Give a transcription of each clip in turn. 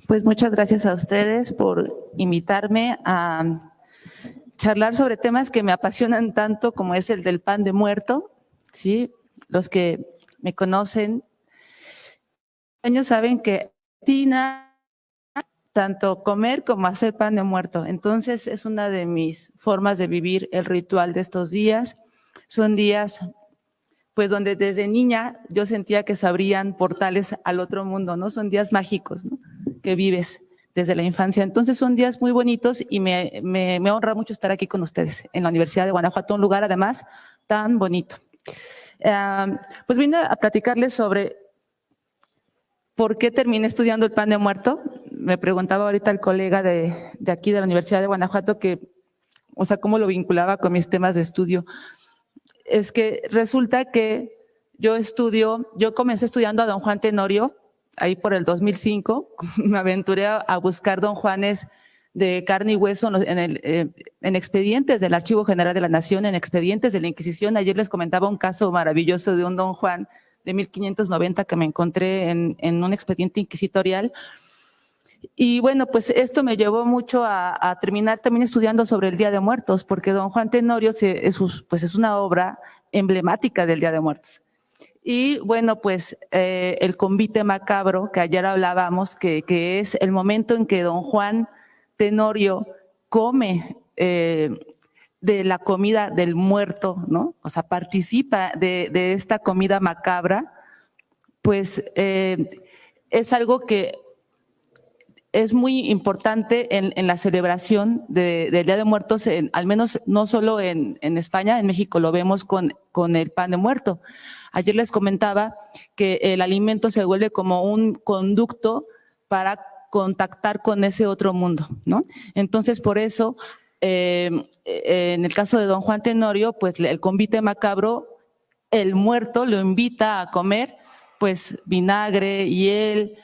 Pues muchas gracias a ustedes por invitarme a charlar sobre temas que me apasionan tanto como es el del pan de muerto, ¿sí? Los que me conocen años saben que Tina tanto comer como hacer pan de muerto. Entonces es una de mis formas de vivir el ritual de estos días. Son días pues donde desde niña yo sentía que se abrían portales al otro mundo, ¿no? Son días mágicos, ¿no? Que vives desde la infancia. Entonces son días muy bonitos y me honra mucho estar aquí con ustedes en la Universidad de Guanajuato, un lugar además tan bonito. Pues vine a platicarles sobre por qué terminé estudiando el pan de muerto. Me preguntaba ahorita el colega de aquí de la Universidad de Guanajuato que, o sea, cómo lo vinculaba con mis temas de estudio. Es que resulta que yo comencé estudiando a don Juan Tenorio, ahí por el 2005, me aventuré a buscar don Juanes de carne y hueso en expedientes del Archivo General de la Nación, en expedientes de la Inquisición. Ayer les comentaba un caso maravilloso de un don Juan de 1590 que me encontré en un expediente inquisitorial. Y bueno, pues esto me llevó mucho a terminar también estudiando sobre el Día de Muertos, porque don Juan Tenorio pues es una obra emblemática del Día de Muertos. Y bueno, pues el convite macabro, que ayer hablábamos, que es el momento en que don Juan Tenorio come de la comida del muerto, ¿no? O sea, participa de esta comida macabra, pues es algo que es muy importante en la celebración del Día de Muertos, al menos no solo en España, en México lo vemos con el pan de muerto. Ayer les comentaba que el alimento se vuelve como un conducto para contactar con ese otro mundo, ¿no? Entonces, por eso, en el caso de don Juan Tenorio, pues el convite macabro, el muerto lo invita a comer, pues vinagre, hiel,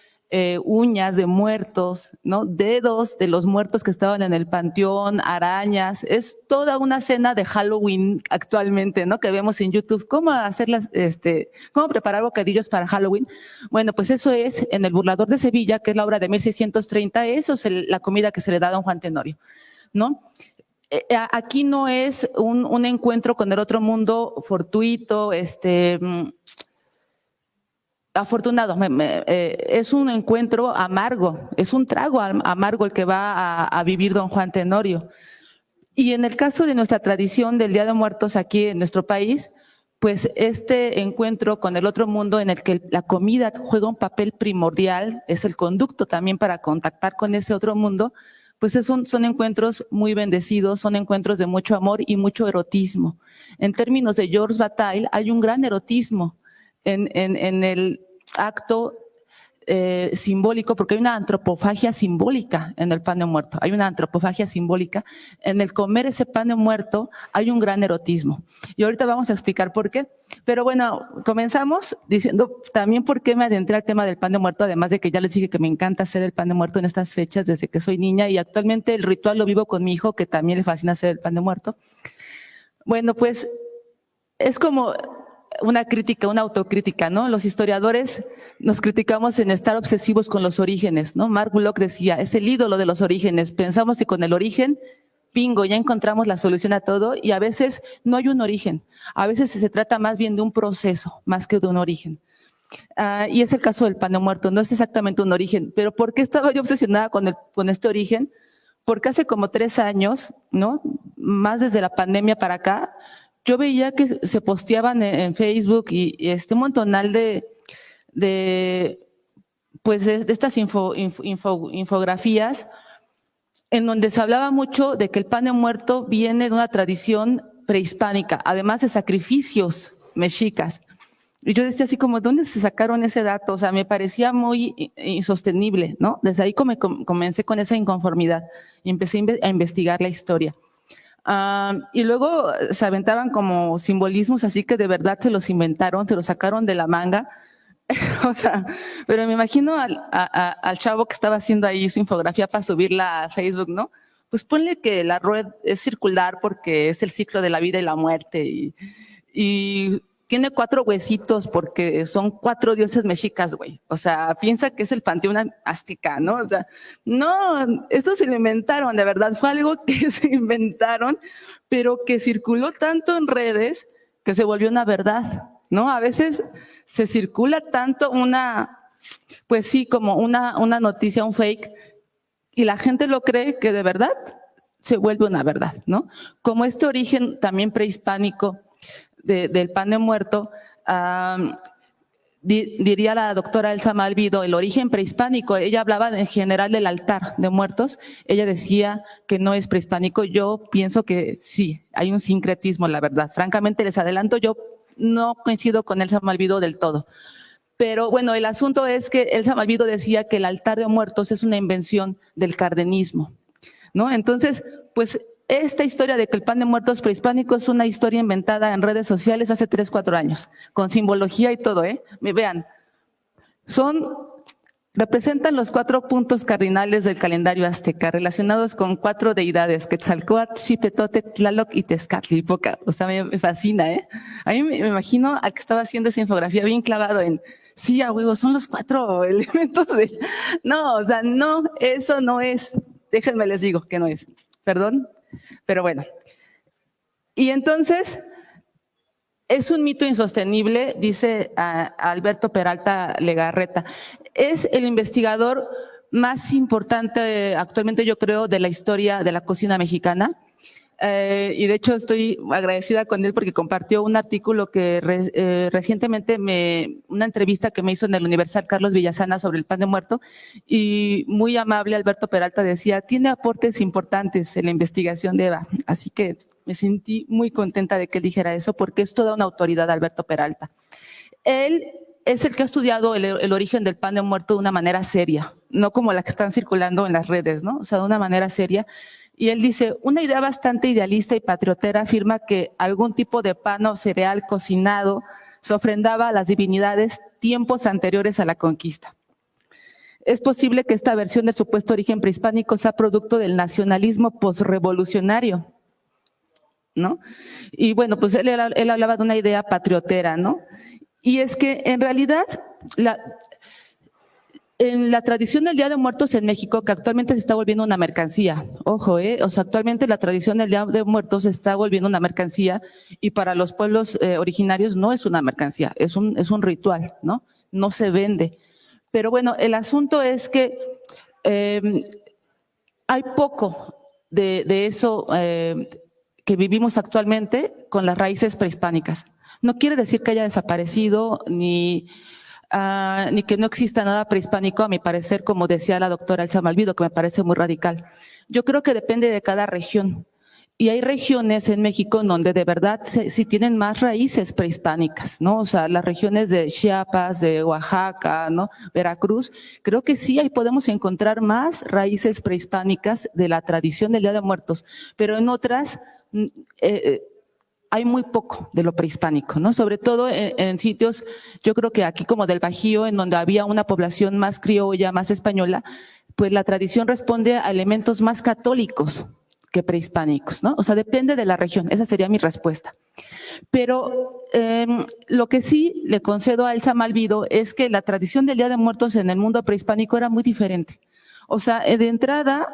uñas de muertos, ¿no? Dedos de los muertos que estaban en el panteón, arañas. Es toda una cena de Halloween actualmente, ¿no? Que vemos en YouTube. ¿Cómo cómo preparar bocadillos para Halloween? Bueno, pues eso es en El Burlador de Sevilla, que es la obra de 1630. Eso es la comida que se le da a don Juan Tenorio, ¿no? Aquí no es un encuentro con el otro mundo fortuito, afortunado, es un encuentro amargo, es un trago amargo el que va a vivir don Juan Tenorio. Y en el caso de nuestra tradición del Día de Muertos aquí en nuestro país, pues este encuentro con el otro mundo en el que la comida juega un papel primordial, es el conducto también para contactar con ese otro mundo, pues son encuentros muy bendecidos, son encuentros de mucho amor y mucho erotismo. En términos de Georges Bataille, hay un gran erotismo en el acto simbólico, porque hay una antropofagia simbólica en el pan de muerto, hay una antropofagia simbólica. En el comer ese pan de muerto hay un gran erotismo. Y ahorita vamos a explicar por qué. Pero bueno, comenzamos diciendo también por qué me adentré al tema del pan de muerto, además de que ya les dije que me encanta hacer el pan de muerto en estas fechas desde que soy niña y actualmente el ritual lo vivo con mi hijo, que también le fascina hacer el pan de muerto. Bueno, pues es como una crítica, una autocrítica, ¿no? Los historiadores nos criticamos en estar obsesivos con los orígenes, ¿no? Mark Bloch decía, es el ídolo de los orígenes, pensamos que con el origen, bingo, ya encontramos la solución a todo y a veces no hay un origen, a veces se trata más bien de un proceso, más que de un origen. Y es el caso del pan de muerto, no es exactamente un origen, pero ¿por qué estaba yo obsesionada con este origen? Porque hace como 3 años, ¿no? Más desde la pandemia para acá, yo veía que se posteaban en Facebook y un montonal de estas infografías en donde se hablaba mucho de que el pan de muerto viene de una tradición prehispánica, además de sacrificios mexicas. Y yo decía así como, ¿dónde se sacaron ese dato? O sea, me parecía muy insostenible, ¿no? Desde ahí comencé con esa inconformidad y empecé a investigar la historia. Y luego se aventaban como simbolismos así que de verdad se los inventaron, se los sacaron de la manga. O sea, pero me imagino al chavo que estaba haciendo ahí su infografía para subirla a Facebook, ¿no? Pues ponle que la rueda es circular porque es el ciclo de la vida y la muerte y tiene 4 huesitos porque son 4 dioses mexicas, güey. O sea, piensa que es el panteón azteca, ¿no? O sea, no, eso se lo inventaron, de verdad, fue algo que se inventaron, pero que circuló tanto en redes que se volvió una verdad, ¿no? A veces se circula tanto pues sí, como una noticia, un fake, y la gente lo cree que de verdad se vuelve una verdad, ¿no? Como este origen también prehispánico del pan de muerto, diría la doctora Elsa Malvido, el origen prehispánico. Ella hablaba en general del altar de muertos, ella decía que no es prehispánico. Yo pienso que sí, hay un sincretismo, la verdad. Francamente, les adelanto, yo no coincido con Elsa Malvido del todo. Pero bueno, el asunto es que Elsa Malvido decía que el altar de muertos es una invención del cardenismo, ¿no? Entonces, pues esta historia de que el pan de muertos prehispánico es una historia inventada en redes sociales hace 3, 4 años, con simbología y todo, Vean, representan los 4 puntos cardinales del calendario azteca, relacionados con 4 deidades, Quetzalcóatl, Xipetote, Tlaloc y Tezcatlipoca. O sea, me fascina, A mí me imagino al que estaba haciendo esa infografía bien clavado en, sí, a huevo, son los 4 elementos de… No, o sea, no, eso no es. Déjenme les digo que no es. Perdón. Pero bueno, y entonces es un mito insostenible, dice Alberto Peralta Legarreta. Es el investigador más importante actualmente, yo creo, de la historia de la cocina mexicana. Y de hecho estoy agradecida con él porque compartió un artículo que recientemente, una entrevista que me hizo en el Universal Carlos Villasana sobre el pan de muerto, y muy amable Alberto Peralta decía, tiene aportes importantes en la investigación de Eva, así que me sentí muy contenta de que él dijera eso porque es toda una autoridad Alberto Peralta. Él es el que ha estudiado el origen del pan de muerto de una manera seria, no como la que están circulando en las redes, ¿no? O sea, de una manera seria. Y él dice, una idea bastante idealista y patriotera afirma que algún tipo de pan o cereal cocinado se ofrendaba a las divinidades tiempos anteriores a la conquista. Es posible que esta versión del supuesto origen prehispánico sea producto del nacionalismo posrevolucionario, ¿no? Y bueno, pues él hablaba de una idea patriotera, ¿no? Y es que en realidad en la tradición del Día de Muertos en México, que actualmente se está volviendo una mercancía, ojo, o sea, actualmente la tradición del Día de Muertos se está volviendo una mercancía y para los pueblos originarios no es una mercancía, es un ritual, ¿no? No se vende. Pero bueno, el asunto es que hay poco de eso que vivimos actualmente con las raíces prehispánicas. No quiere decir que haya desaparecido ni que no exista nada prehispánico, a mi parecer, como decía la doctora Elsa Malvido, que me parece muy radical. Yo creo que depende de cada región. Y hay regiones en México donde de verdad sí tienen más raíces prehispánicas, ¿no? O sea, las regiones de Chiapas, de Oaxaca, ¿no? Veracruz, creo que sí ahí podemos encontrar más raíces prehispánicas de la tradición del Día de Muertos, pero en otras hay muy poco de lo prehispánico, ¿no? Sobre todo en sitios, yo creo que aquí como del Bajío, en donde había una población más criolla, más española, pues la tradición responde a elementos más católicos que prehispánicos, ¿no? O sea, depende de la región, esa sería mi respuesta. Pero lo que sí le concedo a Elsa Malvido es que la tradición del Día de Muertos en el mundo prehispánico era muy diferente. O sea, de entrada…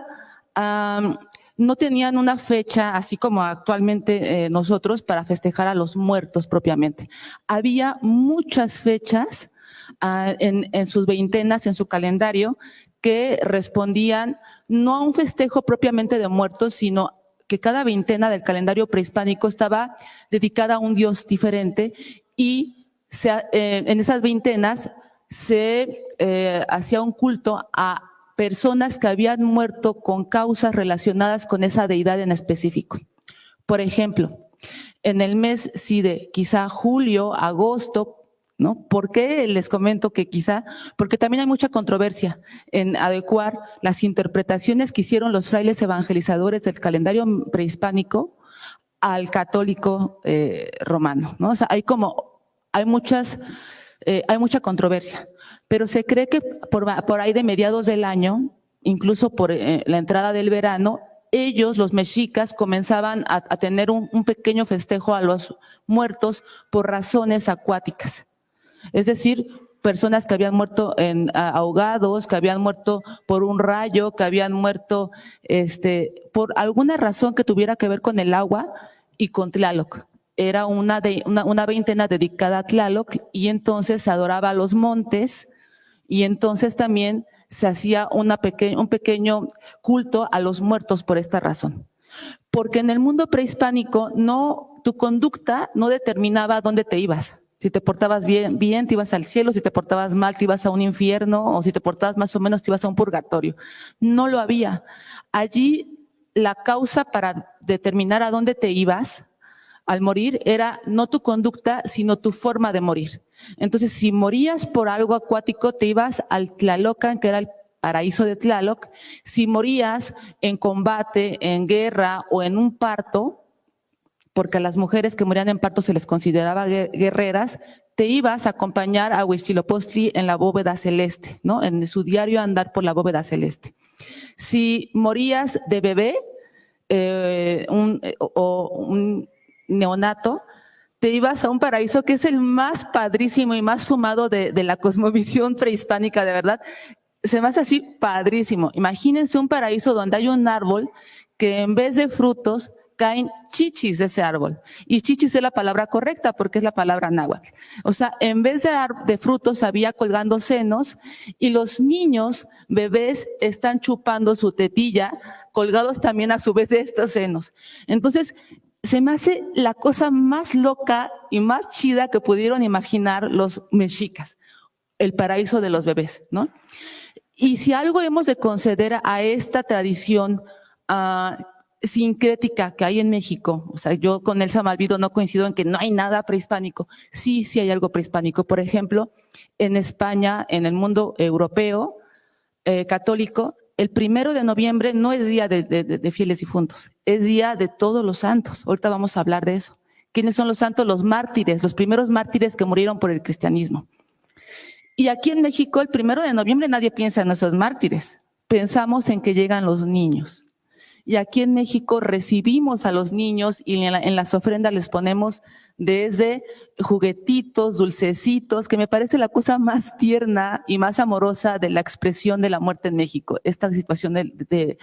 no tenían una fecha, así como actualmente nosotros, para festejar a los muertos propiamente. Había muchas fechas en sus veintenas, en su calendario, que respondían no a un festejo propiamente de muertos, sino que cada veintena del calendario prehispánico estaba dedicada a un dios diferente y en esas veintenas se hacía un culto a personas que habían muerto con causas relacionadas con esa deidad en específico. Por ejemplo, en el mes, sí, de quizá julio, agosto, ¿no? ¿Por qué les comento que quizá? Porque también hay mucha controversia en adecuar las interpretaciones que hicieron los frailes evangelizadores del calendario prehispánico al católico romano, ¿no? O sea, hay mucha controversia. Pero se cree que por ahí de mediados del año, incluso por la entrada del verano, ellos, los mexicas, comenzaban a tener un pequeño festejo a los muertos por razones acuáticas. Es decir, personas que habían muerto ahogados, que habían muerto por un rayo, que habían muerto por alguna razón que tuviera que ver con el agua y con Tlaloc. Era una veintena dedicada a Tlaloc, y entonces se adoraba a los montes, y entonces también se hacía un pequeño culto a los muertos por esta razón. Porque en el mundo prehispánico tu conducta no determinaba dónde te ibas. Si te portabas bien, te ibas al cielo; si te portabas mal, te ibas a un infierno; o si te portabas más o menos, te ibas a un purgatorio. No lo había. Allí la causa para determinar a dónde te ibas al morir era no tu conducta, sino tu forma de morir. Entonces, si morías por algo acuático, te ibas al Tlalocan, que era el paraíso de Tlaloc. Si morías en combate, en guerra o en un parto, porque a las mujeres que morían en parto se les consideraba guerreras, te ibas a acompañar a Huitzilopochtli en la bóveda celeste, ¿no? En su diario andar por la bóveda celeste. Si morías de bebé un neonato, te ibas a un paraíso que es el más padrísimo y más fumado de la cosmovisión prehispánica, de verdad. Se me hace así padrísimo. Imagínense un paraíso donde hay un árbol que en vez de frutos caen chichis de ese árbol. Y chichis es la palabra correcta porque es la palabra náhuatl. O sea, en vez de frutos había colgando senos, y los niños, bebés, están chupando su tetilla, colgados también a su vez de estos senos. Entonces, se me hace la cosa más loca y más chida que pudieron imaginar los mexicas, el paraíso de los bebés, ¿no? Y si algo hemos de conceder a esta tradición sincrética que hay en México, o sea, yo con Elsa Malvido no coincido en que no hay nada prehispánico. Sí hay algo prehispánico. Por ejemplo, en España, en el mundo europeo católico, el 1 de noviembre no es día de fieles difuntos, es día de todos los santos. Ahorita vamos a hablar de eso. ¿Quiénes son los santos? Los mártires, los primeros mártires que murieron por el cristianismo. Y aquí en México, el 1 de noviembre nadie piensa en esos mártires. Pensamos en que llegan los niños. Y aquí en México recibimos a los niños, y en las ofrendas les ponemos desde juguetitos, dulcecitos, que me parece la cosa más tierna y más amorosa de la expresión de la muerte en México, esta situación de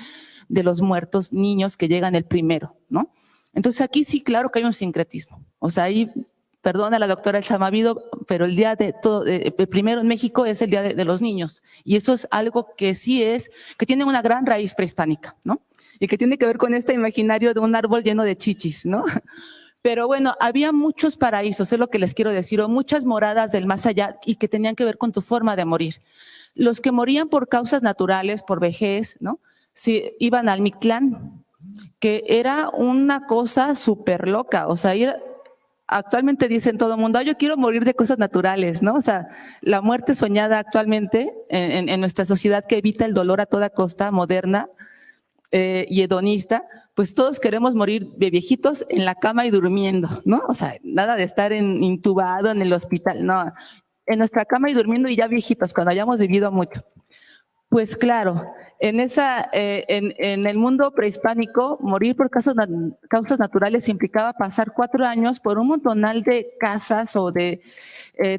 los muertos niños que llegan el 1, ¿no? Entonces aquí sí, claro que hay un sincretismo. O sea, ahí, perdona la doctora Elsa Malvido, pero el día el 1 en México es el día de los niños. Y eso es algo que que tiene una gran raíz prehispánica, ¿no? Y que tiene que ver con este imaginario de un árbol lleno de chichis, ¿no? Pero bueno, había muchos paraísos, es lo que les quiero decir, o muchas moradas del más allá, y que tenían que ver con tu forma de morir. Los que morían por causas naturales, por vejez, ¿no? Sí, iban al Mictlán, que era una cosa súper loca. O sea, actualmente dicen todo el mundo, yo quiero morir de cosas naturales, ¿no? O sea, la muerte soñada actualmente en nuestra sociedad, que evita el dolor a toda costa, moderna y hedonista, pues todos queremos morir de viejitos en la cama y durmiendo, ¿no? O sea, nada de estar intubado en el hospital, no. En nuestra cama y durmiendo, y ya viejitos, cuando hayamos vivido mucho. Pues claro, en el mundo prehispánico, morir por causas naturales implicaba pasar 4 años por un montonal de casas o de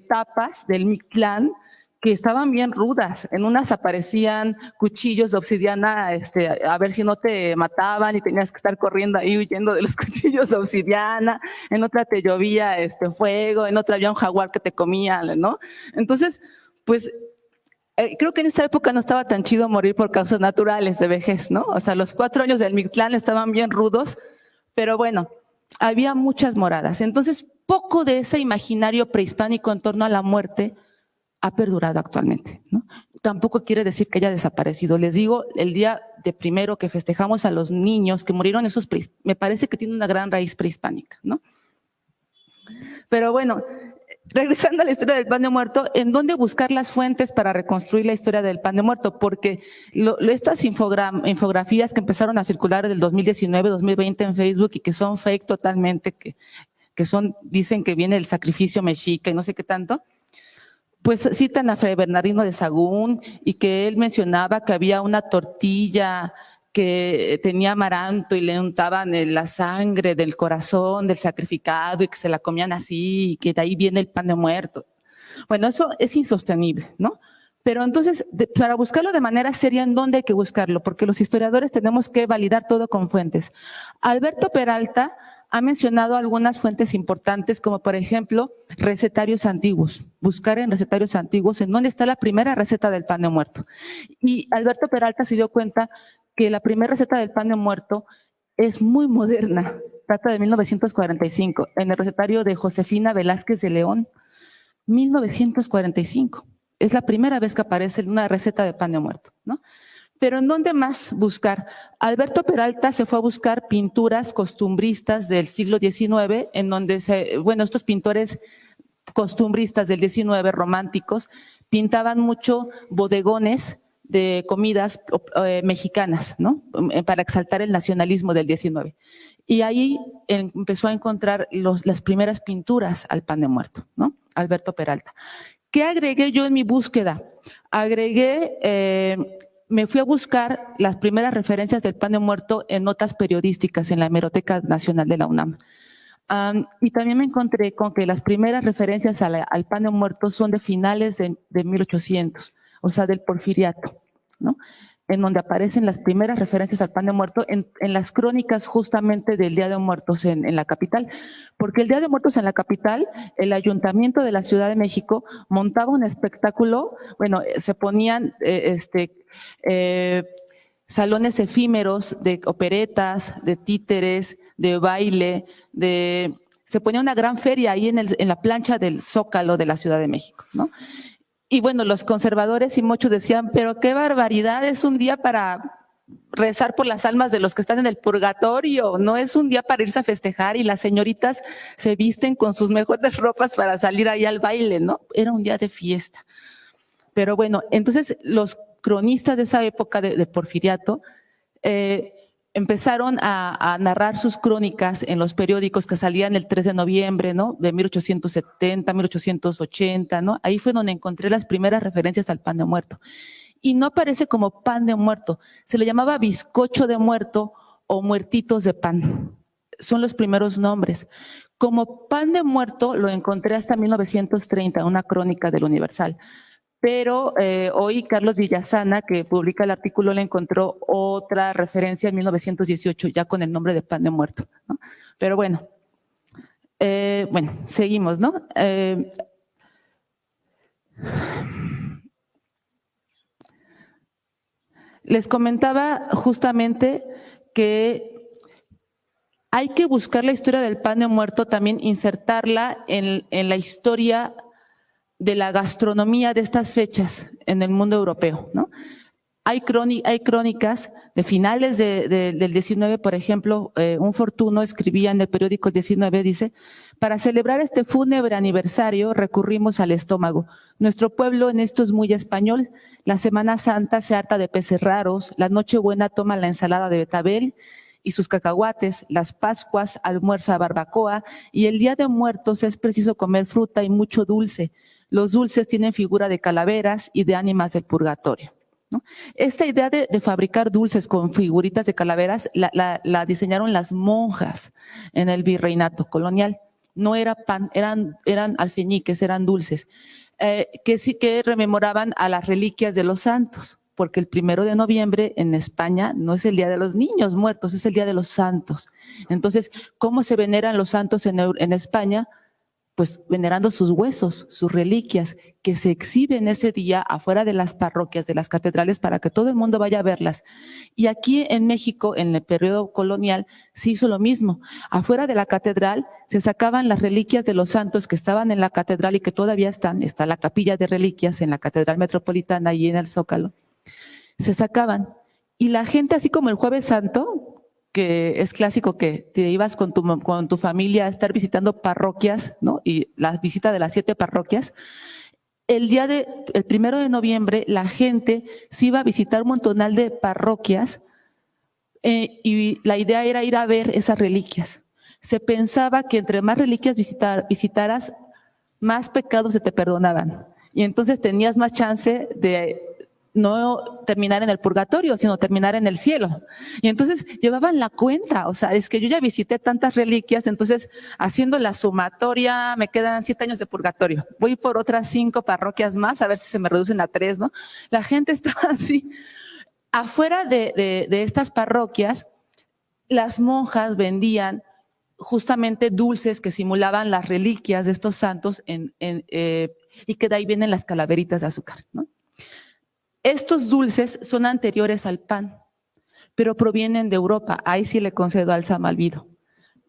tapas del Mictlán, que estaban bien rudas. En unas aparecían cuchillos de obsidiana, a ver si no te mataban y tenías que estar corriendo ahí huyendo de los cuchillos de obsidiana. En otra te llovía fuego, en otra había un jaguar que te comía, ¿no? Entonces, pues creo que en esta época no estaba tan chido morir por causas naturales de vejez, ¿no? O sea, los 4 años del Mictlán estaban bien rudos, pero bueno, había muchas moradas. Entonces, poco de ese imaginario prehispánico en torno a la muerte ha perdurado actualmente, ¿no? Tampoco quiere decir que haya desaparecido. Les digo, el día de 1 que festejamos a los niños que murieron, me parece que tiene una gran raíz prehispánica, ¿no? Pero bueno, regresando a la historia del pan de muerto, ¿en dónde buscar las fuentes para reconstruir la historia del pan de muerto? Porque estas infografías que empezaron a circular del 2019, 2020 en Facebook y que son fake totalmente, que dicen que viene el sacrificio mexica y no sé qué tanto, pues citan a Fray Bernardino de Sahagún, y que él mencionaba que había una tortilla que tenía amaranto y le untaban la sangre del corazón del sacrificado y que se la comían así y que de ahí viene el pan de muerto. Bueno, eso es insostenible, ¿no? Pero entonces, para buscarlo de manera seria, ¿en dónde hay que buscarlo? Porque los historiadores tenemos que validar todo con fuentes. Alberto Peralta ha mencionado algunas fuentes importantes, como por ejemplo, recetarios antiguos. Buscar en recetarios antiguos en dónde está la primera receta del pan de muerto. Y Alberto Peralta se dio cuenta que la primera receta del pan de muerto es muy moderna, data de 1945, en el recetario de Josefina Velázquez de León, 1945. Es la primera vez que aparece una receta de pan de muerto, ¿no? Pero ¿en dónde más buscar? Alberto Peralta se fue a buscar pinturas costumbristas del siglo XIX, en donde estos pintores costumbristas del XIX, románticos, pintaban mucho bodegones de comidas mexicanas, ¿no? Para exaltar el nacionalismo del XIX. Y ahí empezó a encontrar las primeras pinturas al pan de muerto, ¿no? Alberto Peralta. ¿Qué agregué yo en mi búsqueda? Me fui a buscar las primeras referencias del pan de muerto en notas periodísticas en la Hemeroteca Nacional de la UNAM. Y también me encontré con que las primeras referencias al pan de muerto son de finales de 1800, o sea, del Porfiriato, ¿no? En donde aparecen las primeras referencias al pan de muerto en las crónicas justamente del Día de Muertos en la capital. Porque el Día de Muertos en la capital, el Ayuntamiento de la Ciudad de México montaba un espectáculo, bueno, se ponían salones efímeros de operetas, de títeres, de baile, se ponía una gran feria ahí en la plancha del Zócalo de la Ciudad de México, ¿no? Y bueno, los conservadores y muchos decían, pero qué barbaridad, es un día para rezar por las almas de los que están en el purgatorio, no es un día para irse a festejar y las señoritas se visten con sus mejores ropas para salir ahí al baile, ¿no? Era un día de fiesta. Pero bueno, entonces los cronistas de esa época de Porfiriato empezaron a narrar sus crónicas en los periódicos que salían el 3 de noviembre, ¿no? De 1870, 1880, ¿no? Ahí fue donde encontré las primeras referencias al pan de muerto. Y no aparece como pan de muerto, se le llamaba bizcocho de muerto o muertitos de pan. Son los primeros nombres. Como pan de muerto lo encontré hasta 1930, una crónica del Universal. Pero hoy Carlos Villasana, que publica el artículo, le encontró otra referencia en 1918, ya con el nombre de pan de muerto, ¿no? Pero bueno, seguimos, ¿no? Les comentaba justamente que hay que buscar la historia del pan de muerto, también insertarla en la historia de la gastronomía de estas fechas en el mundo europeo, ¿no? Hay crónicas de finales del 19, por ejemplo, un Fortuno escribía en el periódico 19, dice, para celebrar este fúnebre aniversario recurrimos al estómago. Nuestro pueblo en esto es muy español. La Semana Santa se harta de peces raros, la Nochebuena toma la ensalada de betabel y sus cacahuates, las Pascuas almuerza barbacoa y el Día de Muertos es preciso comer fruta y mucho dulce. Los dulces tienen figura de calaveras y de ánimas del purgatorio, ¿no? Esta idea de fabricar dulces con figuritas de calaveras la diseñaron las monjas en el virreinato colonial. No era pan, eran alfeñiques, eran dulces, que sí que rememoraban a las reliquias de los santos, porque el 1 de noviembre en España no es el Día de los Niños Muertos, es el Día de los Santos. Entonces, ¿cómo se veneran los santos en España? Pues venerando sus huesos, sus reliquias, que se exhiben ese día afuera de las parroquias, de las catedrales, para que todo el mundo vaya a verlas. Y aquí en México, en el periodo colonial, se hizo lo mismo. Afuera de la catedral se sacaban las reliquias de los santos que estaban en la catedral y que todavía está la capilla de reliquias en la Catedral Metropolitana y en el Zócalo. Se sacaban. Y la gente, así como el Jueves Santo, que es clásico que te ibas con tu familia a estar visitando parroquias, ¿no? Y la visita de las 7 parroquias. El 1 de noviembre, la gente se iba a visitar un montonal de parroquias y la idea era ir a ver esas reliquias. Se pensaba que entre más reliquias visitaras, más pecados se te perdonaban. Y entonces tenías más chance de no terminar en el purgatorio, sino terminar en el cielo. Y entonces llevaban la cuenta, o sea, es que yo ya visité tantas reliquias, entonces haciendo la sumatoria me quedan 7 años de purgatorio. Voy por otras 5 parroquias más a ver si se me reducen a 3, ¿no? La gente estaba así. Afuera de estas parroquias, las monjas vendían justamente dulces que simulaban las reliquias de estos santos y que de ahí vienen las calaveritas de azúcar, ¿no? Estos dulces son anteriores al pan, pero provienen de Europa. Ahí sí le concedo al Samalvido.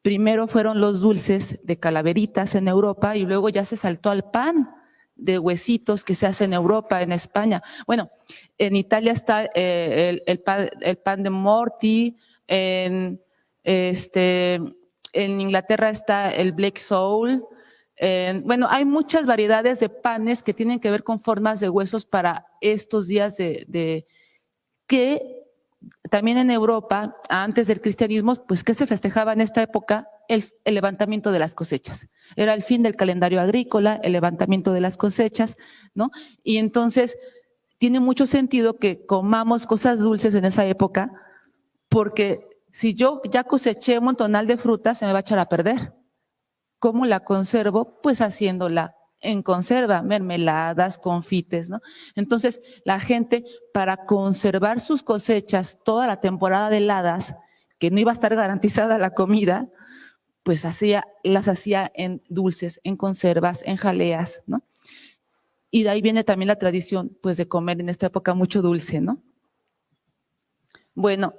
Primero fueron los dulces de calaveritas en Europa y luego ya se saltó al pan de huesitos que se hace en Europa, en España. Bueno, en Italia está el pan de Morty, en Inglaterra está el Black Soul. Bueno, hay muchas variedades de panes que tienen que ver con formas de huesos para estos días que también en Europa, antes del cristianismo, pues ¿qué se festejaba en esta época? El levantamiento de las cosechas. Era el fin del calendario agrícola, el levantamiento de las cosechas, ¿no? Y entonces tiene mucho sentido que comamos cosas dulces en esa época, porque si yo ya coseché un montonal de frutas, se me va a echar a perder. ¿Cómo la conservo? Pues haciéndola en conserva, mermeladas, confites, ¿no? Entonces, la gente, para conservar sus cosechas toda la temporada de heladas, que no iba a estar garantizada la comida, pues las hacía en dulces, en conservas, en jaleas, ¿no? Y de ahí viene también la tradición, pues, de comer en esta época mucho dulce, ¿no? Bueno,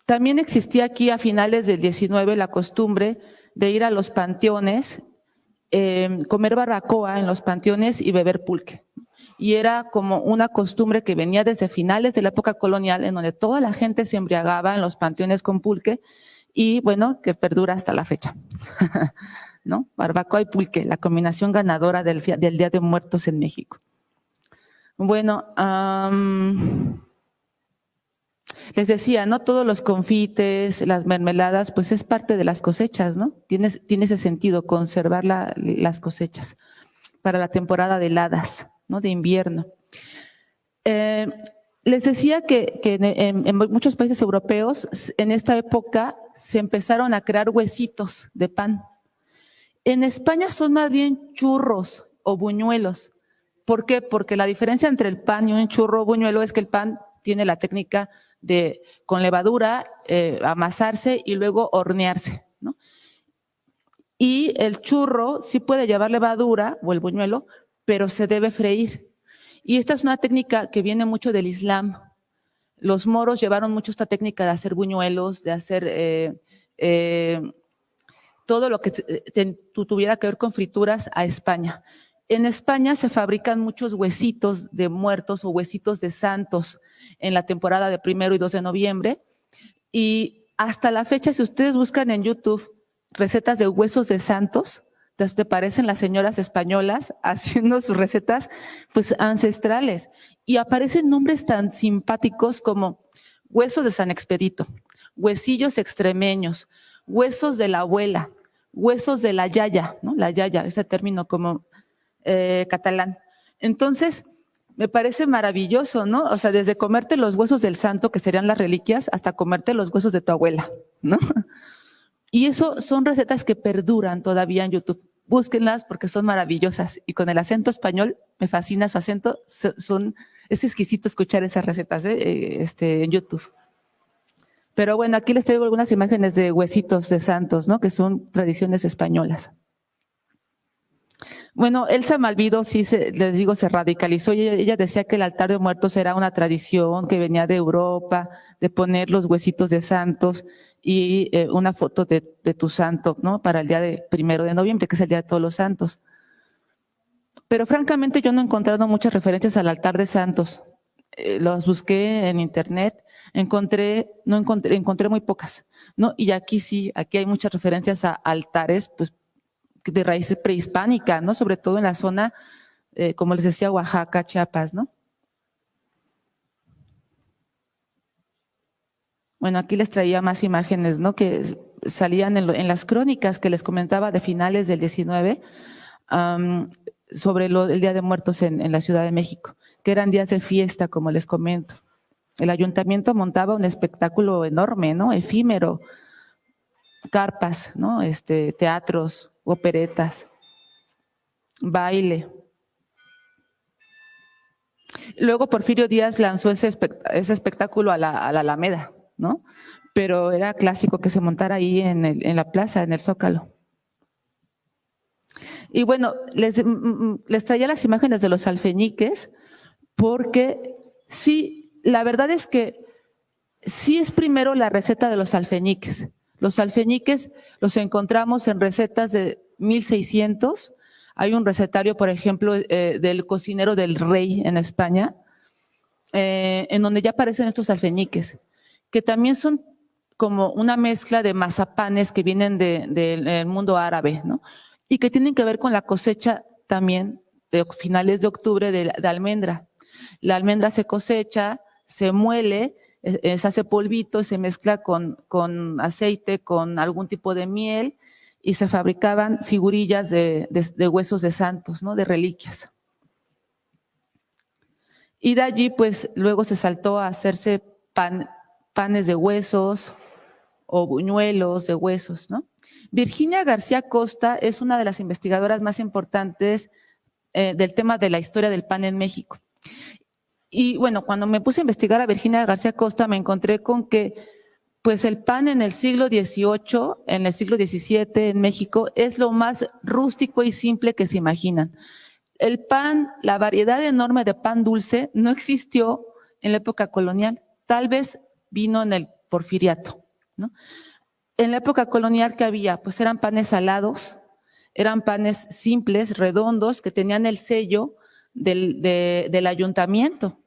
también existía aquí a finales del 19 la costumbre de ir a los panteones, comer barbacoa en los panteones y beber pulque. Y era como una costumbre que venía desde finales de la época colonial, en donde toda la gente se embriagaba en los panteones con pulque y, bueno, que perdura hasta la fecha. ¿No? Barbacoa y pulque, la combinación ganadora del Día de Muertos en México. Bueno, les decía, ¿no? Todos los confites, las mermeladas, pues es parte de las cosechas, ¿no? Tiene ese sentido, conservar las cosechas para la temporada de heladas, ¿no? De invierno. Les decía que en muchos países europeos, en esta época, se empezaron a crear huesitos de pan. En España son más bien churros o buñuelos. ¿Por qué? Porque la diferencia entre el pan y un churro o buñuelo es que el pan tiene la técnica de con levadura amasarse y luego hornearse, ¿no? Y el churro sí puede llevar levadura o el buñuelo, pero se debe freír. Y esta es una técnica que viene mucho del Islam. Los moros llevaron mucho esta técnica de hacer buñuelos, de hacer todo lo que tuviera que ver con frituras a España. En España se fabrican muchos huesitos de muertos o huesitos de santos en la temporada de 1 y 2 de noviembre. Y hasta la fecha, si ustedes buscan en YouTube recetas de huesos de santos, te parecen las señoras españolas haciendo sus recetas pues ancestrales. Y aparecen nombres tan simpáticos como huesos de San Expedito, huesillos extremeños, huesos de la abuela, huesos de la yaya, ¿no? La yaya, este término como catalán. Entonces, me parece maravilloso, ¿no? O sea, desde comerte los huesos del santo, que serían las reliquias, hasta comerte los huesos de tu abuela, ¿no? Y eso son recetas que perduran todavía en YouTube. Búsquenlas porque son maravillosas. Y con el acento español, me fascina su acento. Es exquisito escuchar esas recetas en YouTube. Pero bueno, aquí les traigo algunas imágenes de huesitos de santos, ¿no? Que son tradiciones españolas. Bueno, Elsa Malvido sí, les digo, se radicalizó y ella decía que el altar de muertos era una tradición que venía de Europa, de poner los huesitos de santos y una foto de tu santo, ¿no? Para el día de 1 de noviembre, que es el Día de Todos los Santos. Pero francamente yo no he encontrado muchas referencias al altar de santos. Los busqué en internet, encontré muy pocas, ¿no? Y aquí sí, aquí hay muchas referencias a altares, pues, de raíz prehispánica, ¿no? Sobre todo en la zona, como les decía, Oaxaca, Chiapas, ¿no? Bueno, aquí les traía más imágenes, ¿no? Que salían en las crónicas que les comentaba de finales del 19. sobre el Día de Muertos en la Ciudad de México, que eran días de fiesta, como les comento. El ayuntamiento montaba un espectáculo enorme, ¿no? Efímero, carpas, ¿no? Teatros, operetas, baile. Luego Porfirio Díaz lanzó ese espectáculo a la Alameda, ¿no? Pero era clásico que se montara ahí en la plaza, en el Zócalo. Y bueno, les traía las imágenes de los alfeñiques, porque sí, la verdad es que sí es primero la receta de los alfeñiques. Los alfeñiques los encontramos en recetas de 1600. Hay un recetario, por ejemplo, del cocinero del rey en España, en donde ya aparecen estos alfeñiques, que también son como una mezcla de mazapanes que vienen del mundo árabe, ¿no? Y que tienen que ver con la cosecha también de finales de octubre de almendra. La almendra se cosecha, se muele, se hace polvito, se mezcla con aceite, con algún tipo de miel, y se fabricaban figurillas de huesos de santos, ¿no? De reliquias. Y de allí, pues, luego se saltó a hacerse panes de huesos o buñuelos de huesos, ¿no? Virginia García Costa es una de las investigadoras más importantes del tema de la historia del pan en México. Y bueno, cuando me puse a investigar a Virginia García Costa, me encontré con que pues el pan en el siglo XVIII, en el siglo XVII en México, es lo más rústico y simple que se imaginan. El pan, la variedad enorme de pan dulce no existió en la época colonial, tal vez vino en el Porfiriato, ¿no? En la época colonial, ¿qué había? Pues eran panes salados, eran panes simples, redondos, que tenían el sello del ayuntamiento.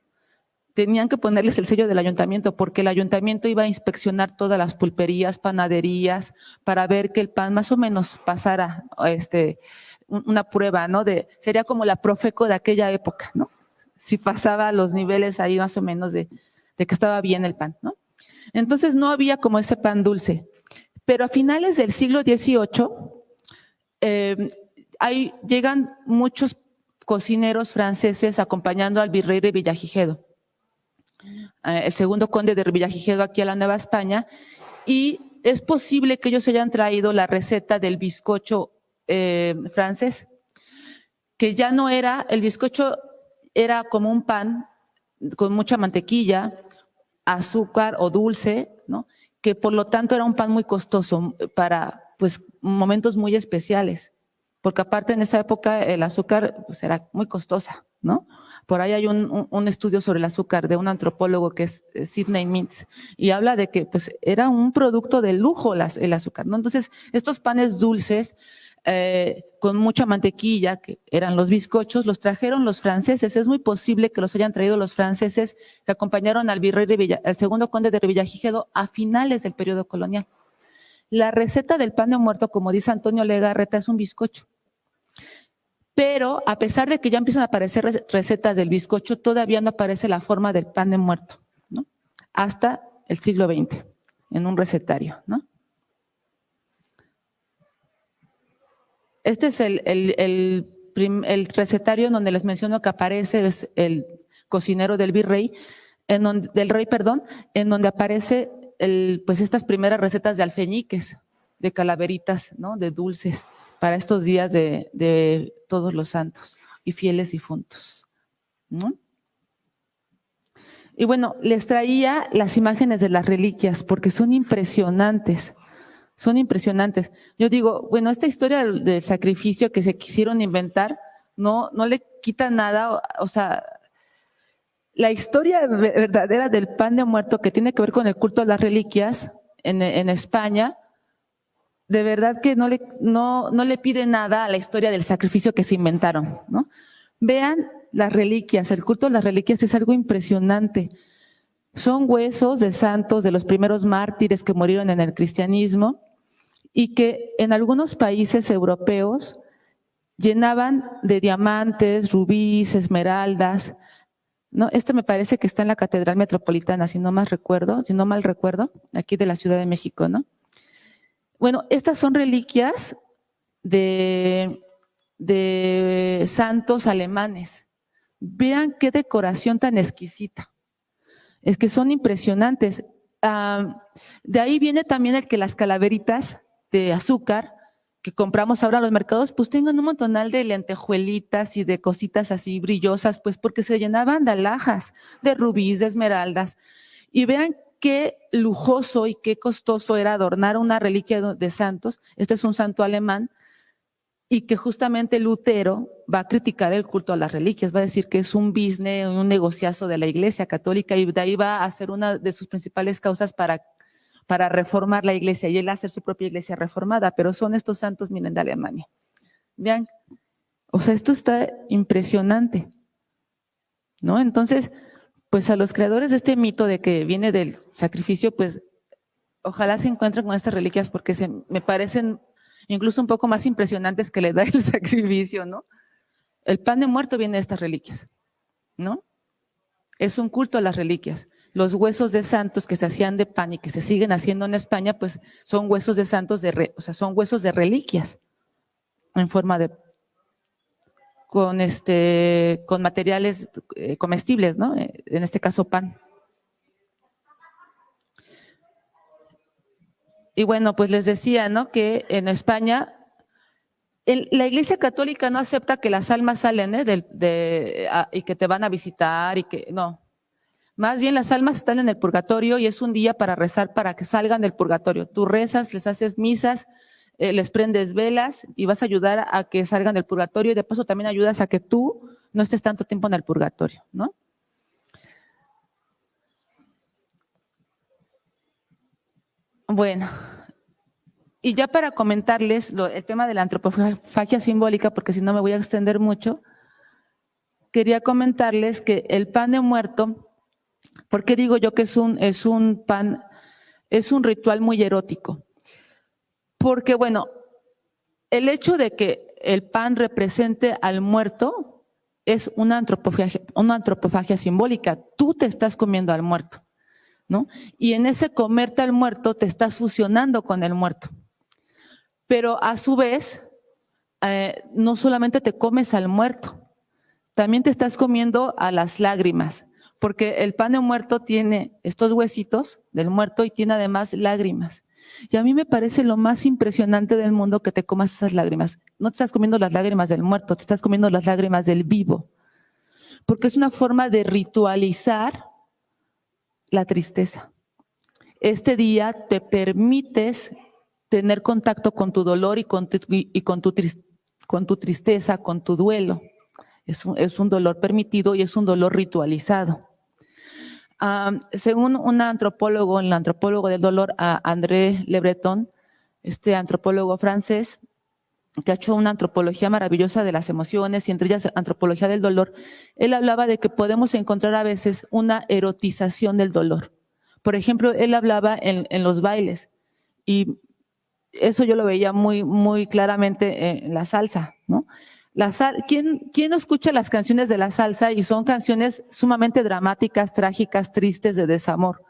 Tenían que ponerles el sello del ayuntamiento, porque el ayuntamiento iba a inspeccionar todas las pulperías, panaderías, para ver que el pan más o menos pasara una prueba, ¿no? Sería como la Profeco de aquella época, ¿no? Si pasaba los niveles ahí más o menos de que estaba bien el pan, ¿no? Entonces no había como ese pan dulce. Pero a finales del siglo XVIII llegan muchos cocineros franceses acompañando al virrey de Villagigedo, el segundo conde de Villagigedo aquí a la Nueva España, y es posible que ellos hayan traído la receta del bizcocho francés, que ya no era, el bizcocho era como un pan con mucha mantequilla, azúcar o dulce, ¿no? Que por lo tanto era un pan muy costoso para pues momentos muy especiales, porque aparte en esa época el azúcar pues era muy costosa, ¿no? Por ahí hay un estudio sobre el azúcar de un antropólogo que es Sidney Mintz, y habla de que pues era un producto de lujo el azúcar, ¿no? Entonces estos panes dulces con mucha mantequilla, que eran los bizcochos, los trajeron los franceses. Es muy posible que los hayan traído los franceses que acompañaron al virrey al segundo conde de Villagigedo a finales del periodo colonial. La receta del pan de muerto, como dice Antonio Legarreta, es un bizcocho. Pero a pesar de que ya empiezan a aparecer recetas del bizcocho, todavía no aparece la forma del pan de muerto, ¿no? Hasta el siglo XX, en un recetario, ¿no? Este es el recetario en donde les menciono que aparece es el cocinero del virrey, del rey, perdón, en donde aparece pues estas primeras recetas de alfeñiques, de calaveritas, ¿no? De dulces para estos días de todos los santos y fieles difuntos, ¿no? Y bueno, les traía las imágenes de las reliquias porque son impresionantes. Son impresionantes. Yo digo, bueno, esta historia del sacrificio que se quisieron inventar no le quita nada, o sea, la historia verdadera del pan de muerto que tiene que ver con el culto a las reliquias en España, de verdad que no le pide nada a la historia del sacrificio que se inventaron, ¿no? Vean las reliquias, el culto a las reliquias es algo impresionante. Son huesos de santos, de los primeros mártires que murieron en el cristianismo, y que en algunos países europeos llenaban de diamantes, rubíes, esmeraldas, ¿no? Este me parece que está en la Catedral Metropolitana, si no mal recuerdo, aquí de la Ciudad de México, ¿no? Bueno, estas son reliquias de de santos alemanes. Vean qué decoración tan exquisita. Es que son impresionantes. De ahí viene también el que las calaveritas de azúcar que compramos ahora en los mercados, pues tengan un montonal de lentejuelitas y de cositas así brillosas, pues porque se llenaban de alhajas, de rubíes, de esmeraldas. Y vean qué lujoso y qué costoso era adornar una reliquia de santos. Este es un santo alemán, y que justamente Lutero va a criticar el culto a las reliquias, va a decir que es un business, un negociazo de la Iglesia Católica, y de ahí va a ser una de sus principales causas para reformar la Iglesia, y él hacer su propia Iglesia reformada, pero son estos santos, miren, de Alemania. Vean, o sea, esto está impresionante, ¿no? Entonces, pues a los creadores de este mito de que viene del sacrificio, pues ojalá se encuentren con estas reliquias, porque me parecen incluso un poco más impresionantes que le da el sacrificio, ¿no? El pan de muerto viene de estas reliquias, ¿no? Es un culto a las reliquias. Los huesos de santos que se hacían de pan y que se siguen haciendo en España, pues son huesos de santos, o sea, son huesos de reliquias en forma de, con materiales comestibles, ¿no? En este caso pan. Y bueno, pues les decía, ¿no? Que en España la Iglesia Católica no acepta que las almas salen y que te van a visitar y que no. Más bien las almas están en el purgatorio y es un día para rezar para que salgan del purgatorio. Tú rezas, les haces misas, les prendes velas y vas a ayudar a que salgan del purgatorio, y de paso también ayudas a que tú no estés tanto tiempo en el purgatorio, ¿no? Bueno, y ya para comentarles el tema de la antropofagia simbólica, porque si no me voy a extender mucho, quería comentarles que el pan de muerto, ¿por qué digo yo que es un ritual muy erótico? Porque, bueno, el hecho de que el pan represente al muerto es una antropofagia simbólica. Tú te estás comiendo al muerto, ¿no? Y en ese comerte al muerto te estás fusionando con el muerto. Pero a su vez, no solamente te comes al muerto, también te estás comiendo a las lágrimas, porque el pan de muerto tiene estos huesitos del muerto y tiene además lágrimas. Y a mí me parece lo más impresionante del mundo que te comas esas lágrimas. No te estás comiendo las lágrimas del muerto, te estás comiendo las lágrimas del vivo, porque es una forma de ritualizar la tristeza. Este día te permites tener contacto con tu dolor y con tu tristeza, con tu duelo. Es un dolor permitido y es un dolor ritualizado. Según un antropólogo, el antropólogo del dolor, André Le Breton, este antropólogo francés, que ha hecho una antropología maravillosa de las emociones y entre ellas antropología del dolor, él hablaba de que podemos encontrar a veces una erotización del dolor. Por ejemplo, él hablaba en los bailes, y eso yo lo veía muy, muy claramente en la salsa, ¿no? ¿Quién no escucha las canciones de la salsa y son canciones sumamente dramáticas, trágicas, tristes, de desamor?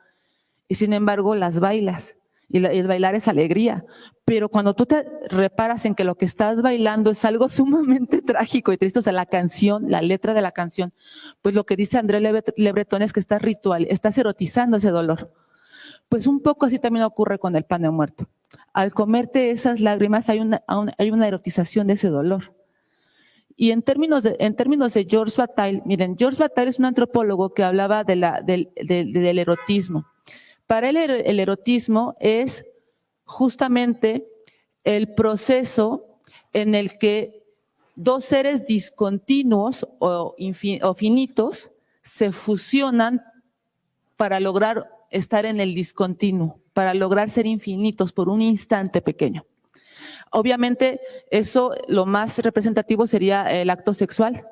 Y sin embargo las bailas, y el bailar es alegría. Pero cuando tú te reparas en que lo que estás bailando es algo sumamente trágico y triste, o sea, la canción, la letra de la canción, pues lo que dice André Le Breton es que estás erotizando ese dolor. Pues un poco así también ocurre con el pan de muerto. Al comerte esas lágrimas hay una erotización de ese dolor. Y en términos de Georges Bataille, miren, Georges Bataille es un antropólogo que hablaba del erotismo. Para él el erotismo es justamente el proceso en el que dos seres discontinuos o finitos se fusionan para lograr estar en el discontinuo, para lograr ser infinitos por un instante pequeño. Obviamente, eso lo más representativo sería el acto sexual,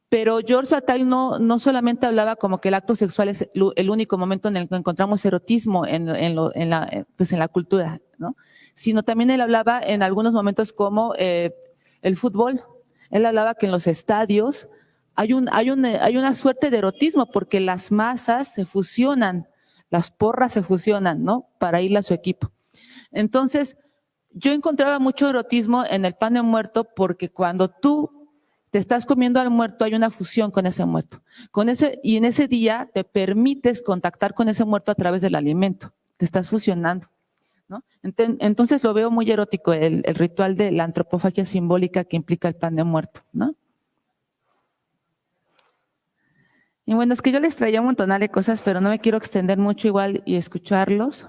pero Georges Bataille no solamente hablaba como que el acto sexual es el único momento en el que encontramos erotismo en la cultura, ¿no? Sino también él hablaba en algunos momentos como el fútbol. Él hablaba que en los estadios hay una suerte de erotismo porque las masas se fusionan, las porras se fusionan, ¿no? Para ir a su equipo. Entonces, Yo encontraba mucho erotismo en el pan de muerto porque cuando tú te estás comiendo al muerto hay una fusión con ese muerto. Y en ese día te permites contactar con ese muerto a través del alimento. Te estás fusionando, ¿no? Entonces lo veo muy erótico el ritual de la antropofagia simbólica que implica el pan de muerto, ¿no? Y bueno, es que yo les traía un montonal de cosas, pero no me quiero extender mucho igual y escucharlos.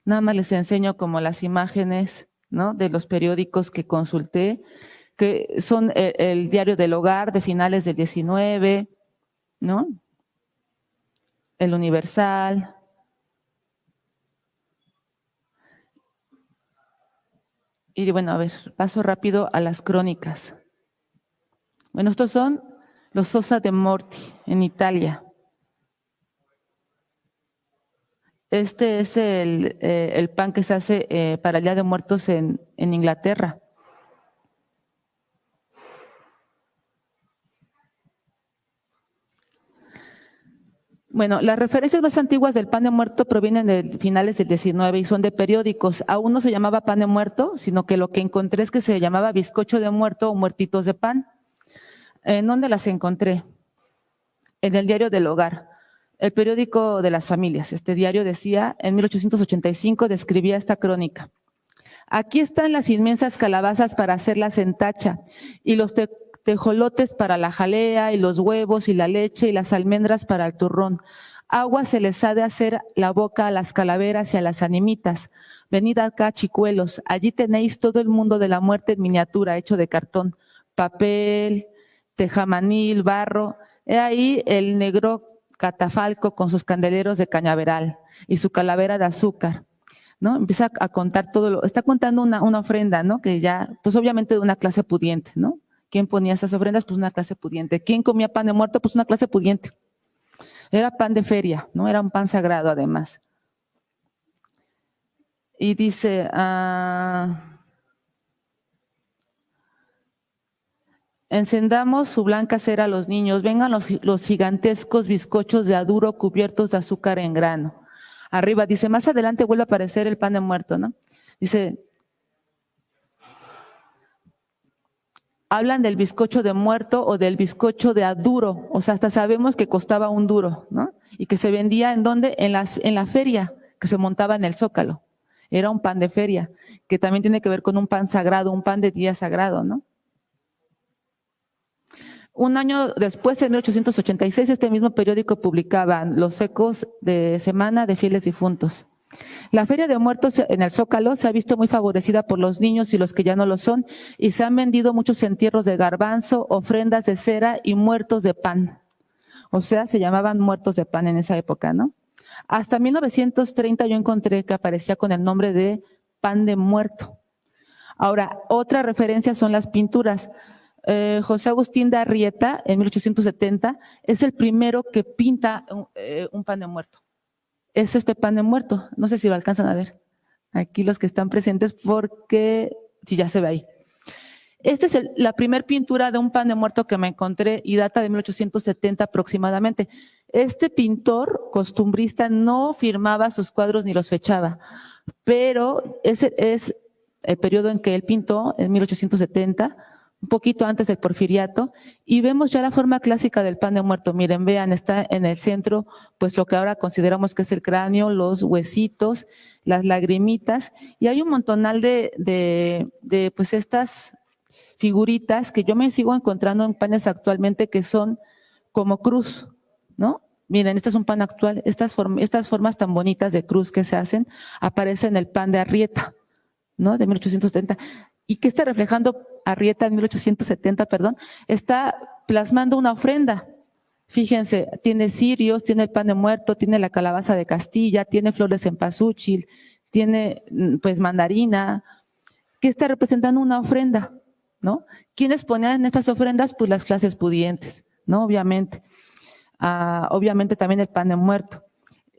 Nada más les enseño como las imágenes, ¿no? De los periódicos que consulté, que son el Diario del Hogar de finales del 19, ¿no? El Universal. Y bueno, a ver, paso rápido a las crónicas. Bueno, estos son los Sosa de Morti en Italia. Este es el pan que se hace para el Día de Muertos en Inglaterra. Bueno, las referencias más antiguas del pan de muerto provienen de finales del 19 y son de periódicos. Aún no se llamaba pan de muerto, sino que lo que encontré es que se llamaba bizcocho de muerto o muertitos de pan. ¿En dónde las encontré? En el Diario del Hogar, el periódico de las familias. Este diario decía, en 1885 describía esta crónica. Aquí están las inmensas calabazas para hacerlas en tacha y los tejolotes para la jalea y los huevos y la leche y las almendras para el turrón. Agua se les ha de hacer la boca a las calaveras y a las animitas. Venid acá, chicuelos, allí tenéis todo el mundo de la muerte en miniatura, hecho de cartón, papel, tejamanil, barro. He ahí el negro catafalco con sus candeleros de cañaveral y su calavera de azúcar, ¿no? Empieza a contar está contando una ofrenda, ¿no? Que ya, pues obviamente de una clase pudiente, ¿no? ¿Quién ponía esas ofrendas? Pues una clase pudiente. ¿Quién comía pan de muerto? Pues una clase pudiente. Era pan de feria, ¿no? Era un pan sagrado además. Y dice, encendamos su blanca cera a los niños, vengan los gigantescos bizcochos de aduro cubiertos de azúcar en grano. Arriba dice, más adelante vuelve a aparecer el pan de muerto, ¿no? Dice, hablan del bizcocho de muerto o del bizcocho de aduro, o sea, hasta sabemos que costaba un duro, ¿no? Y que se vendía ¿en dónde? En la feria que se montaba en el Zócalo. Era un pan de feria, que también tiene que ver con un pan sagrado, un pan de día sagrado, ¿no? Un año después, en 1886, este mismo periódico publicaba los ecos de semana de fieles difuntos. La Feria de Muertos en el Zócalo se ha visto muy favorecida por los niños y los que ya no lo son, y se han vendido muchos entierros de garbanzo, ofrendas de cera y muertos de pan. O sea, se llamaban muertos de pan en esa época, ¿no? Hasta 1930 yo encontré que aparecía con el nombre de pan de muerto. Ahora, otra referencia son las pinturas. José Agustín de Arrieta, en 1870, es el primero que pinta un pan de muerto. Es este pan de muerto, no sé si lo alcanzan a ver. Aquí los que están presentes porque, sí, ya se ve ahí. Esta es la primer pintura de un pan de muerto que me encontré y data de 1870 aproximadamente. Este pintor costumbrista no firmaba sus cuadros ni los fechaba, pero ese es el periodo en que él pintó, en 1870, un poquito antes del Porfiriato, y vemos ya la forma clásica del pan de muerto. Miren, vean, está en el centro, pues lo que ahora consideramos que es el cráneo, los huesitos, las lagrimitas, y hay un montonal de pues estas figuritas que yo me sigo encontrando en panes actualmente que son como cruz, ¿no? Miren, este es un pan actual, estas formas tan bonitas de cruz que se hacen aparecen en el pan de Arrieta, ¿no? De 1870. Y que está reflejando Arrieta en 1870, perdón, está plasmando una ofrenda. Fíjense, tiene cirios, tiene el pan de muerto, tiene la calabaza de Castilla, tiene flores de cempasúchil, tiene pues mandarina, que está representando una ofrenda, ¿no? ¿Quiénes ponían estas ofrendas? Pues las clases pudientes, ¿no? Obviamente. Obviamente también el pan de muerto.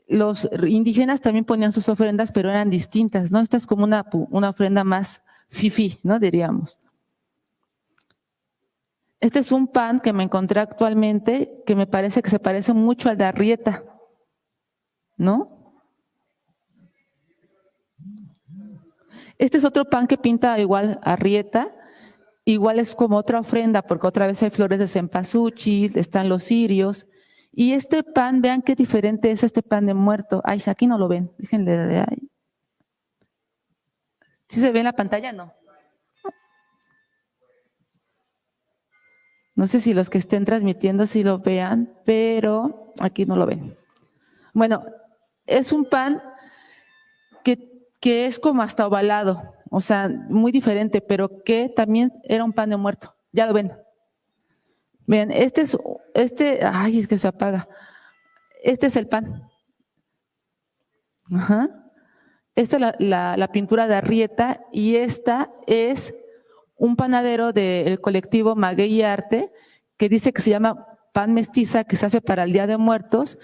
Los indígenas también ponían sus ofrendas, pero eran distintas, ¿no? Esta es como una ofrenda más fifí, ¿no? Diríamos. Este es un pan que me encontré actualmente que me parece que se parece mucho al de Arrieta, ¿no? Este es otro pan que pinta igual Arrieta, igual es como otra ofrenda, porque otra vez hay flores de cempasúchil, están los cirios. Y este pan, vean qué diferente es este pan de muerto. Ay, aquí no lo ven, déjenle ver. ¿Sí se ve en la pantalla? No. No sé si los que estén transmitiendo sí lo vean, pero aquí no lo ven. Bueno, es un pan que es como hasta ovalado, o sea, muy diferente, pero que también era un pan de muerto. Ya lo ven. Vean, ay, es que se apaga. Este es el pan. Ajá. Esta es la pintura de Arrieta y esta es un panadero del colectivo Maguey y Arte que dice que se llama pan mestiza, que se hace para el Día de Muertos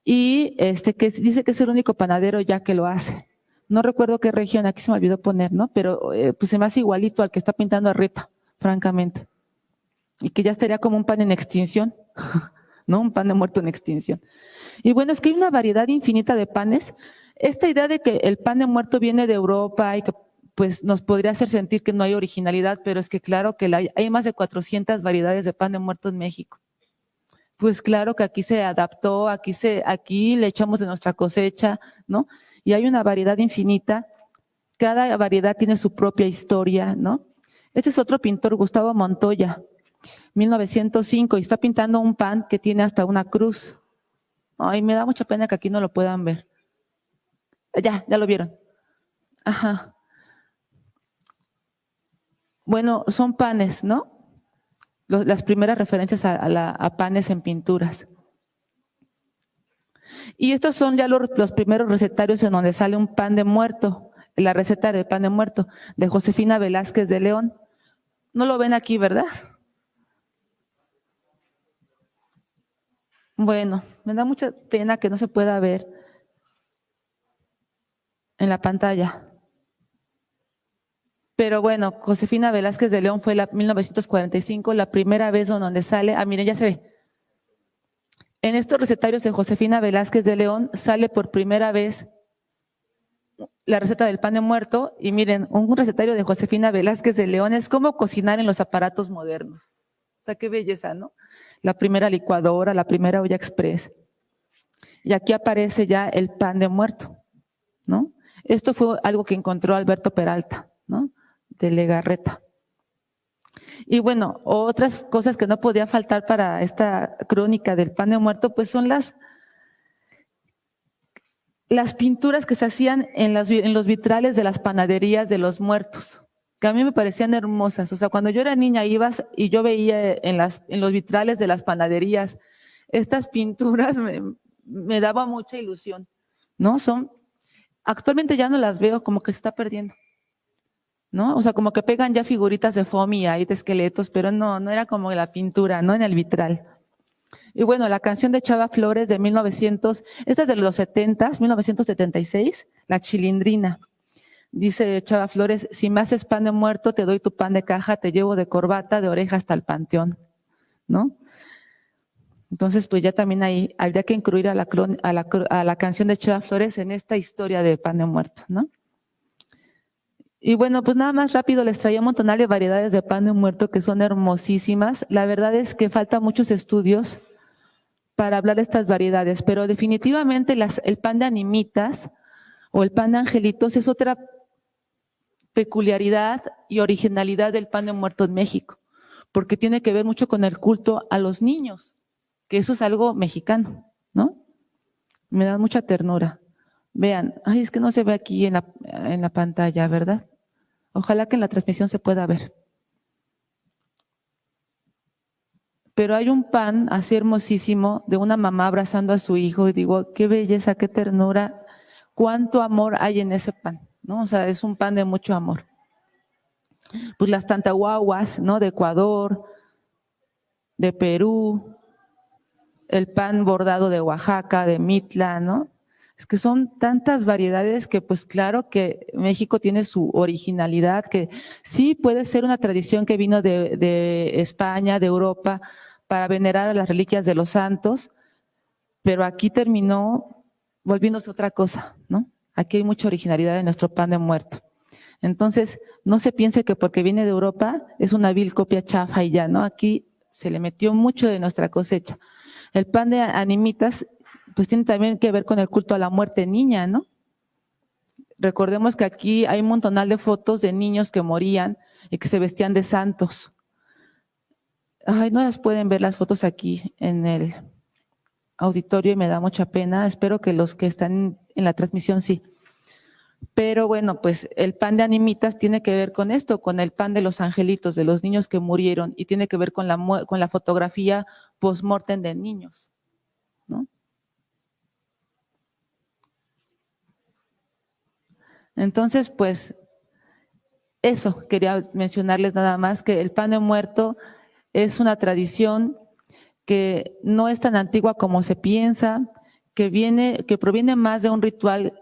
y que dice que es el único panadero ya que lo hace. No recuerdo qué región, aquí se me olvidó poner, ¿no? Pero pues se me hace igualito al que está pintando Arrieta, francamente. Y que ya estaría como un pan en extinción, ¿no? Un pan de muerto en extinción. Y bueno, es que hay una variedad infinita de panes. Esta idea de que el pan de muerto viene de Europa y que pues nos podría hacer sentir que no hay originalidad, pero es que claro que hay más de 400 variedades de pan de muerto en México. Pues claro que aquí se adaptó, aquí le echamos de nuestra cosecha, ¿no? Y hay una variedad infinita. Cada variedad tiene su propia historia, ¿no? Este es otro pintor, Gustavo Montoya, 1905, y está pintando un pan que tiene hasta una cruz. Ay, me da mucha pena que aquí no lo puedan ver. Ya lo vieron. Ajá. Bueno, son panes, ¿no? Las primeras referencias a panes en pinturas. Y estos son ya los primeros recetarios en donde sale un pan de muerto, la receta de pan de muerto, de Josefina Velázquez de León. No lo ven aquí, ¿verdad? Bueno, me da mucha pena que no se pueda ver en la pantalla. Pero bueno, Josefina Velázquez de León fue 1945, la primera vez donde sale, miren, ya se ve. En estos recetarios de Josefina Velázquez de León sale por primera vez la receta del pan de muerto y miren, un recetario de Josefina Velázquez de León es cómo cocinar en los aparatos modernos. O sea, qué belleza, ¿no? La primera licuadora, la primera olla express. Y aquí aparece ya el pan de muerto, ¿no? Esto fue algo que encontró Alberto Peralta, ¿no? De Legarreta. Y bueno, otras cosas que no podía faltar para esta crónica del pan de muerto, pues son las pinturas que se hacían en los vitrales de las panaderías de los muertos, que a mí me parecían hermosas. O sea, cuando yo era niña ibas y yo veía en los vitrales de las panaderías estas pinturas, me daba mucha ilusión, ¿no? Actualmente ya no las veo, como que se está perdiendo, ¿no? O sea, como que pegan ya figuritas de foamy ahí de esqueletos, pero no era como la pintura, ¿no? En el vitral. Y bueno, la canción de Chava Flores de 1900, esta es de los 70s, 1976, La Chilindrina. Dice Chava Flores, si me haces pan de muerto, te doy tu pan de caja, te llevo de corbata, de oreja hasta el panteón, ¿no? Entonces, pues ya también ahí habría que incluir a la canción de Chava Flores en esta historia de pan de muerto, ¿no? Y bueno, pues nada más rápido les traía un montón de variedades de pan de muerto que son hermosísimas. La verdad es que faltan muchos estudios para hablar de estas variedades, pero definitivamente el pan de animitas o el pan de angelitos es otra peculiaridad y originalidad del pan de muerto en México, porque tiene que ver mucho con el culto a los niños, que eso es algo mexicano, ¿no? Me da mucha ternura. Vean, ay, es que no se ve aquí en la pantalla, ¿verdad? Ojalá que en la transmisión se pueda ver. Pero hay un pan así hermosísimo de una mamá abrazando a su hijo y digo, qué belleza, qué ternura, cuánto amor hay en ese pan, ¿no? O sea, es un pan de mucho amor. Pues las tantahuahuas, ¿no? De Ecuador, de Perú, el pan bordado de Oaxaca, de Mitla, ¿no? Es que son tantas variedades que pues claro que México tiene su originalidad, que sí puede ser una tradición que vino de España, de Europa, para venerar a las reliquias de los santos, pero aquí terminó volviéndose otra cosa, ¿no? Aquí hay mucha originalidad en nuestro pan de muerto. Entonces, no se piense que porque viene de Europa es una vil copia chafa y ya, ¿no? Aquí se le metió mucho de nuestra cosecha. El pan de animitas, pues tiene también que ver con el culto a la muerte niña, ¿no? Recordemos que aquí hay un montonal de fotos de niños que morían y que se vestían de santos. Ay, no las pueden ver las fotos aquí en el auditorio y me da mucha pena. Espero que los que están en la transmisión sí. Pero bueno, pues el pan de animitas tiene que ver con esto, con el pan de los angelitos, de los niños que murieron, y tiene que ver con la fotografía post-mortem de niños, ¿no? Entonces, pues, eso quería mencionarles nada más, que el pan de muerto es una tradición que no es tan antigua como se piensa, que proviene más de un ritual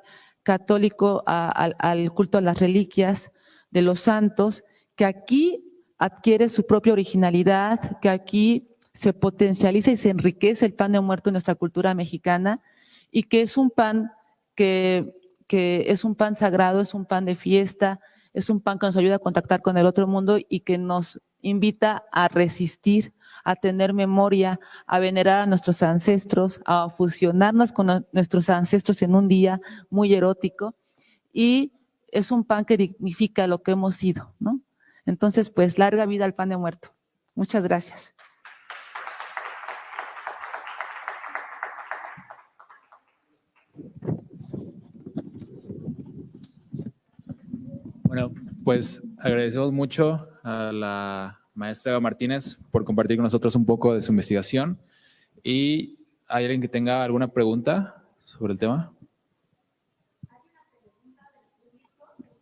católico al culto a las reliquias de los santos, que aquí adquiere su propia originalidad, que aquí se potencializa y se enriquece el pan de muerto en nuestra cultura mexicana, y que es un pan que es un pan sagrado, es un pan de fiesta, es un pan que nos ayuda a contactar con el otro mundo y que nos invita a resistir, a tener memoria, a venerar a nuestros ancestros, a fusionarnos con nuestros ancestros en un día muy erótico, y es un pan que dignifica lo que hemos sido, ¿no? Entonces, pues, larga vida al pan de muerto. Muchas gracias. Bueno, pues agradecemos mucho a la maestra Eva Martínez por compartir con nosotros un poco de su investigación. ¿Y hay alguien que tenga alguna pregunta sobre el tema?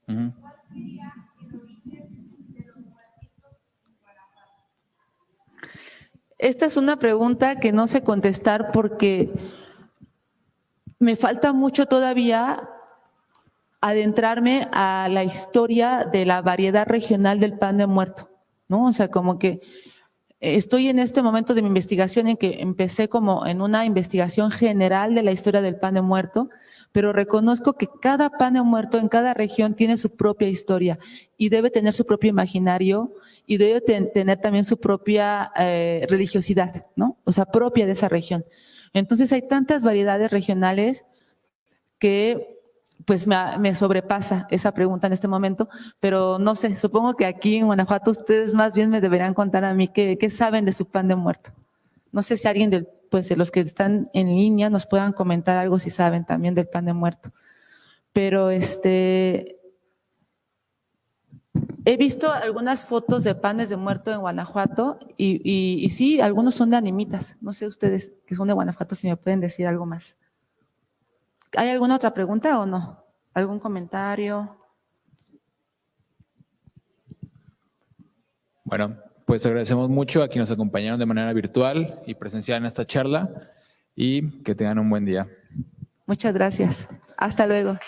Uh-huh. Esta es una pregunta que no sé contestar porque me falta mucho todavía adentrarme a la historia de la variedad regional del pan de muerto, ¿no? O sea, como que estoy en este momento de mi investigación en que empecé como en una investigación general de la historia del pan de muerto, pero reconozco que cada pan de muerto en cada región tiene su propia historia y debe tener su propio imaginario y debe tener también su propia religiosidad, ¿no? O sea, propia de esa región. Entonces hay tantas variedades regionales que pues me sobrepasa esa pregunta en este momento, pero no sé, supongo que aquí en Guanajuato ustedes más bien me deberían contar a mí qué saben de su pan de muerto. No sé si alguien de los que están en línea nos puedan comentar algo si saben también del pan de muerto. Pero he visto algunas fotos de panes de muerto en Guanajuato y sí, algunos son de animitas. No sé ustedes que son de Guanajuato si me pueden decir algo más. ¿Hay alguna otra pregunta o no? ¿Algún comentario? Bueno, pues agradecemos mucho a quienes nos acompañaron de manera virtual y presencial en esta charla y que tengan un buen día. Muchas gracias. Hasta luego.